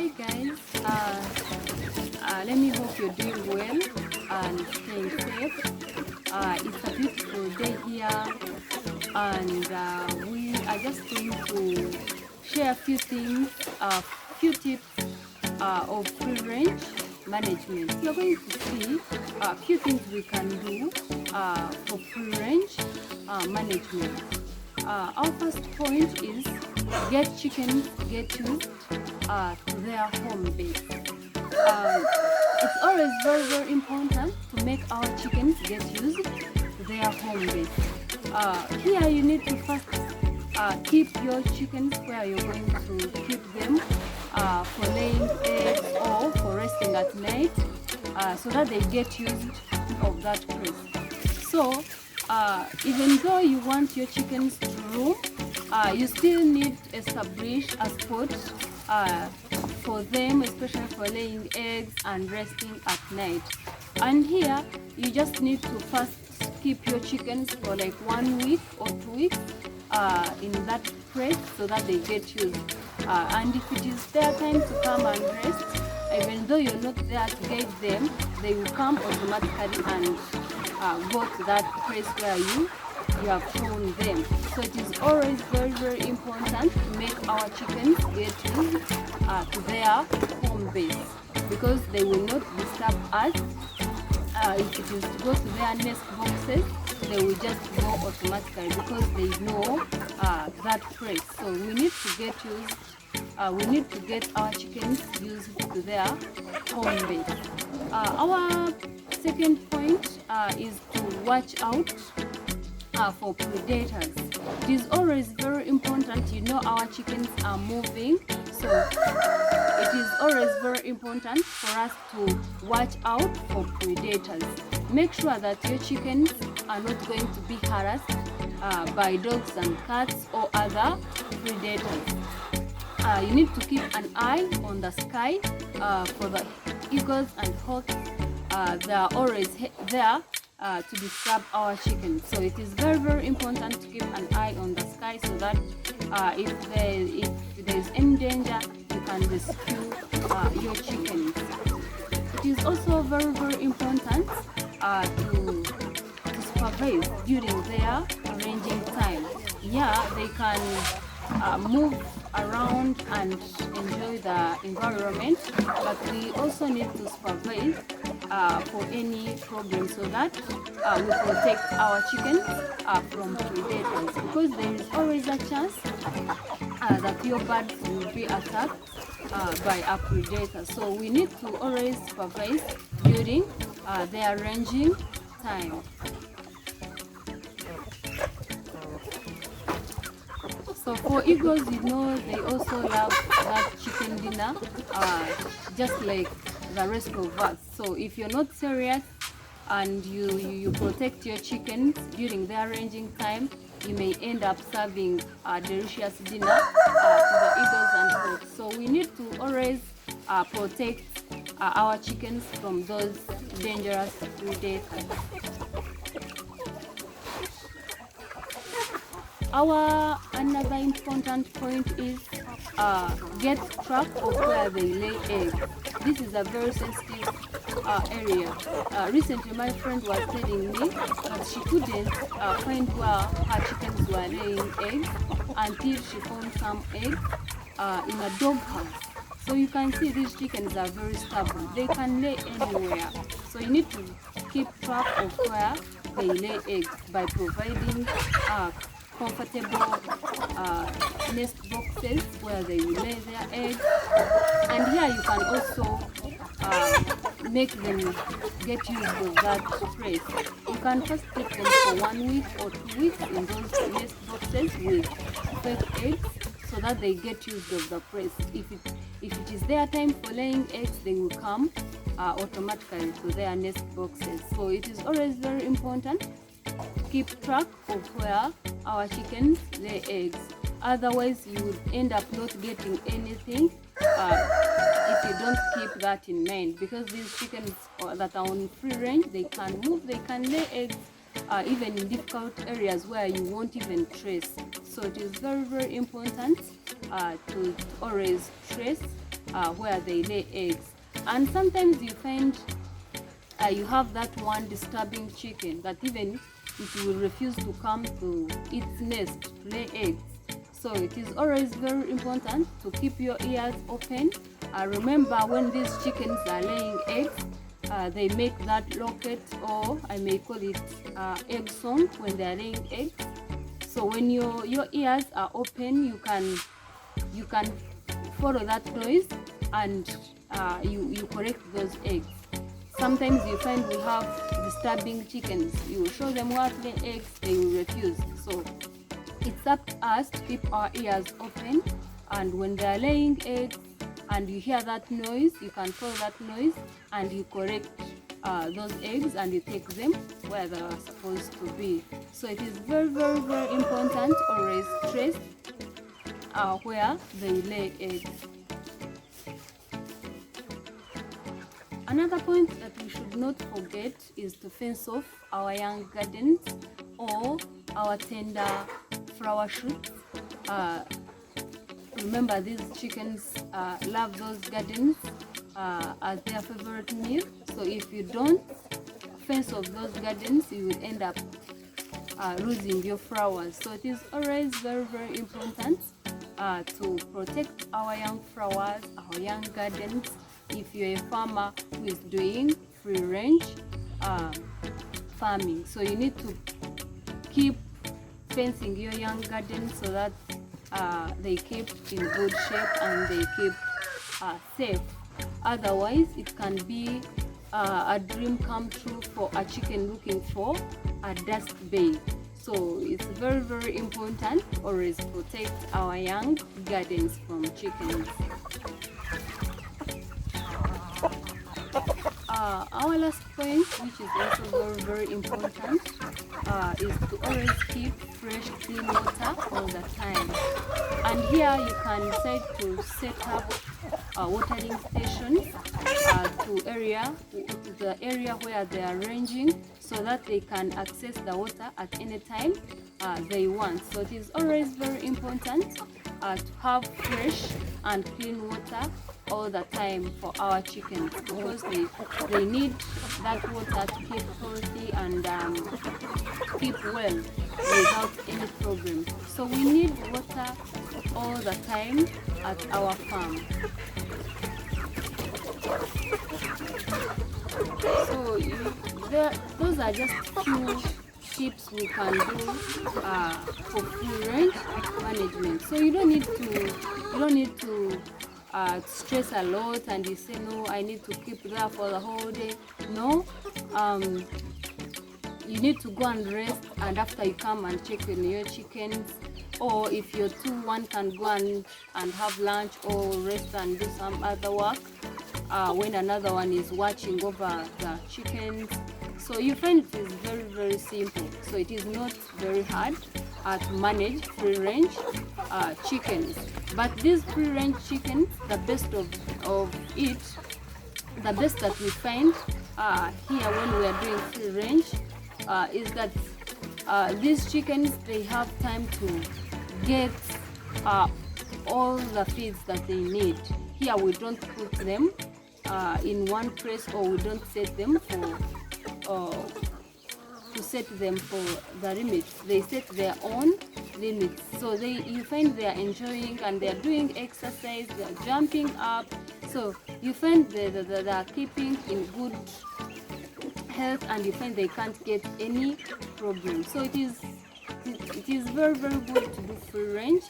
Hi guys, let me hope you're doing well and staying safe. It's a beautiful day here, and we are just going to share a few things, few tips of free range management. You're going to see a few things we can do for free range management. Our first point is get chickens get used to their home base. It's always very important to make our chickens get used to their home base. Here you need to first keep your chickens where you're going to keep them for laying eggs or for resting at night, so that they get used of that place. So even though you want your chickens to roam, you still need to establish a spot for them, especially for laying eggs and resting at night. And here you just need to first keep your chickens for like 1 week or 2 weeks in that place so that they get used. And if it is their time to come and rest, even though you're not there to guide them, they will come automatically and go to that place where you have shown them. So it is always very important to make our chickens get used to their home base, because they will not disturb us. If it is to go to their nest boxes, they will just go automatically because they know that place. So we need to get used. We need to get our chickens used to their home base. Our second point is to watch out for predators. It is always very important. You know our chickens are moving, so it is always very important for us to watch out for predators. Make sure that your chickens are not going to be harassed by dogs and cats or other predators. You need to keep an eye on the sky for the eagles and hawks. They are always there to disturb our chickens. So it is very important to keep an eye on the sky so that if there is any danger, you can rescue your chickens. It is also very important to supervise during their ranging time. Yeah, they can move around and enjoy the environment, but we also need to supervise for any problem so that we protect our chickens from predators, because there is always a chance that your birds will be attacked by a predator. So we need to always supervise during their ranging time. So for eagles, you know, they also love that chicken dinner, just like the rest of us. So if you're not serious and you protect your chickens during their ranging time, you may end up serving a delicious dinner to the eagles and hawks. So we need to always protect our chickens from those dangerous predators. Our another important point is get track of where they lay eggs. This is a very sensitive area. Recently, my friend was telling me that she couldn't find where her chickens were laying eggs until she found some eggs in a dog house. So you can see these chickens are very stubborn. They can lay anywhere. So you need to keep track of where they lay eggs by providing comfortable nest boxes where they will lay their eggs. And here you can also make them get used to that place. You can first keep them for 1 week or 2 weeks in those nest boxes with fake eggs so that they get used of the place. If it is their time for laying eggs, they will come automatically to their nest boxes. So it is always very important to keep track of where our chickens lay eggs. Otherwise, you would end up not getting anything if you don't keep that in mind, because these chickens that are on free range, they can move, they can lay eggs even in difficult areas where you won't even trace. So it is very important to always trace where they lay eggs. And sometimes you find you have that one disturbing chicken that even it will refuse to come to its nest to lay eggs. So it is always very important to keep your ears open. Remember, when these chickens are laying eggs, they make that locket, or I may call it egg song, when they are laying eggs. So when your ears are open, you can follow that noise, and you correct those eggs. Sometimes you find we have disturbing chickens. You show them how to lay eggs, they will refuse. So it's up to us to keep our ears open, and when they are laying eggs and you hear that noise, you can follow that noise and you correct those eggs and you take them where they are supposed to be. So it is very, very, very important to always trace where they lay eggs. Another point that we should not forget is to fence off our young gardens or our tender flower shoots. Remember, these chickens love those gardens as their favorite meal. So if you don't fence off those gardens, you will end up losing your flowers. So it is always very, very important to protect our young flowers, our young gardens. If you're a farmer who is doing free range farming, so you need to keep fencing your young gardens so that they keep in good shape and they keep safe. Otherwise, it can be a dream come true for a chicken looking for a dust bay. So it's very, very important to always protect our young gardens from chickens. Our last point, which is also very, very important, is to always keep fresh, clean water all the time. And here you can decide to set up watering stations to the area where they are ranging, so that they can access the water at any time they want. So it is always very important to have fresh and clean water all the time for our chickens, because they need that water to keep healthy and keep well without any problems. So we need water all the time at our farm. So those are just few tips we can do for free range management. So you don't need to stress a lot and you say, no, I need to keep there for the whole day. No, you need to go and rest, and after you come and check on your chickens, or if you're two, one can go and have lunch or rest and do some other work when another one is watching over the chickens. So you find it is very, very simple. So it is not very hard to manage free range chickens. But these free range chickens, the best of it, the best that we find here when we are doing free range is that these chickens, they have time to get all the feeds that they need. Here we don't put them in one place, or we don't set them to set them for the limits. They set their own limits. So you find they are enjoying and they are doing exercise, they are jumping up. So you find they are keeping in good health, and you find they can't get any problem. So it is very, very good to do free range.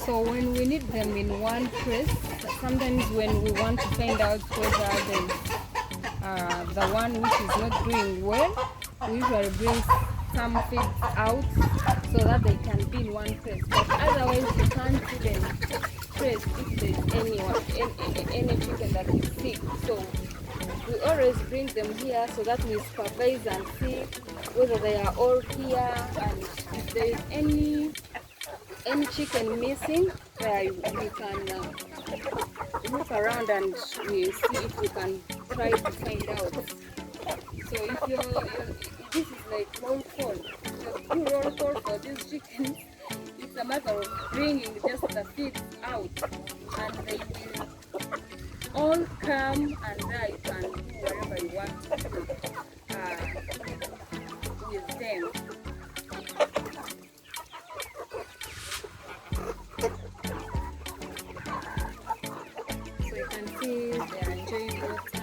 So when we need them in one place, sometimes when we want to find out whether the one which is not doing well, we usually bring some feeds out so that they can be in one place. But otherwise you can't even trace if there is anyone. any chicken that is sick. So we always bring them here so that we supervise and see whether they are all here, and if there is any chicken missing, we can look around and we see if we can try to find out. So if this is like roll call, you roll call for these chickens, it's a matter of bringing just the feet out, and they will all come, and you can do whatever you want to do with them. So you can see they are enjoying water.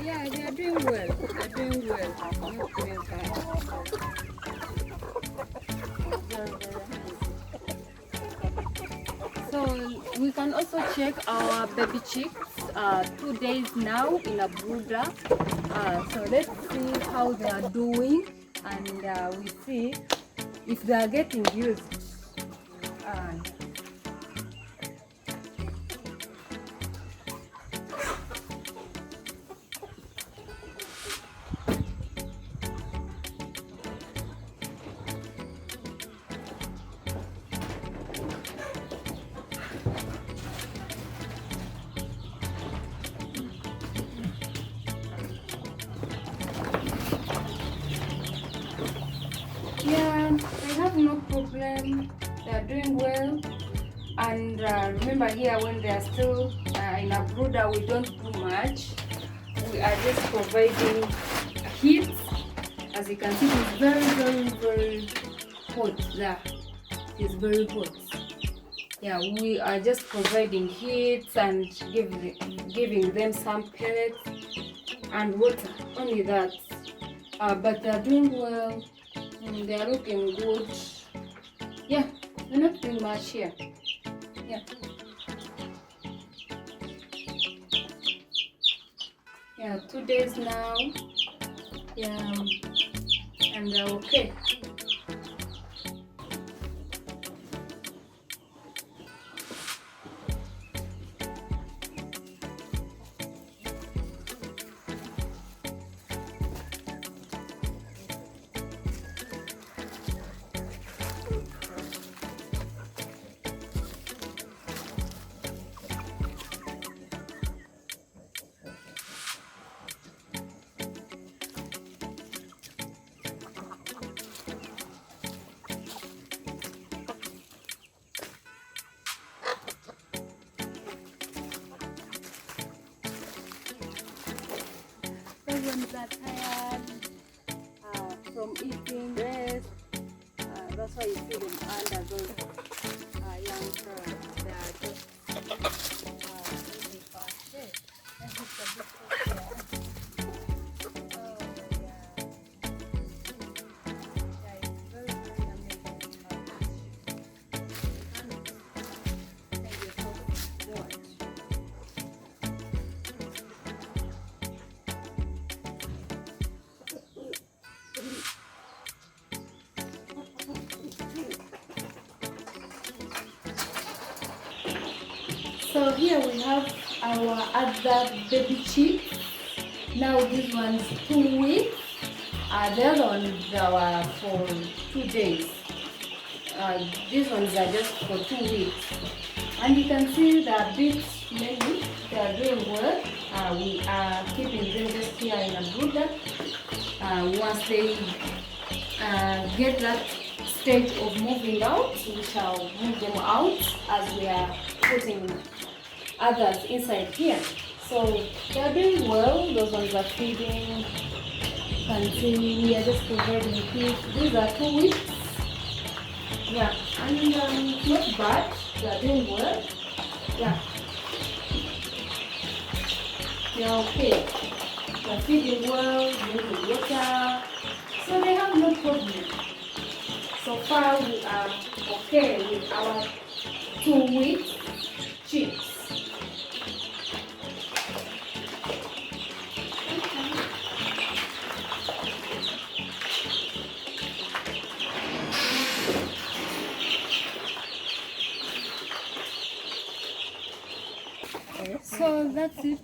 Yeah, they are doing well. They're doing well. Not doing bad. Very, very nice. So we can also check our baby chicks. 2 days now in a brooder. So let's see how they are doing, and we see if they are getting used. Yeah, they have no problem. They are doing well. And remember here, when they are still in a brooder, we don't do much. We are just providing heat. As you can see, it's very, very, very hot there. It's very hot. Yeah, we are just providing heat and giving them some pellets and water. Only that. But they are doing well. They are looking good. Yeah, we're not doing much here. Yeah. Yeah, 2 days now. Yeah, and they're okay. Ones are tired from eating rest. That's why you see them under those young birds. They are just really fast. Oh yeah. Yeah, it's very, very amazing. Thank you so much. So here we have our other baby chick. Now this one's 2 weeks. The other ones are for 2 days. These ones are just for 2 weeks. And you can see they're a bit smelly. They are doing well. We are keeping them just here in a brooder. Once they get that stage of moving out, we shall move them out as we are putting others inside here. So they are doing well. Those ones are feeding. You can see we are just providing feed. These are 2 weeks. Yeah, and not bad. They are doing well. Yeah, they are okay. They are feeding well, drinking water. So they have no problem. So far we are okay with our 2 weeks chicks. So that's it.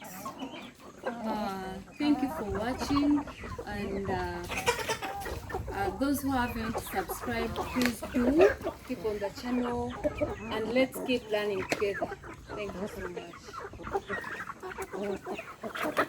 Thank you for watching, and those who haven't subscribed, please do click on the channel, and let's keep learning together. Thank you so much.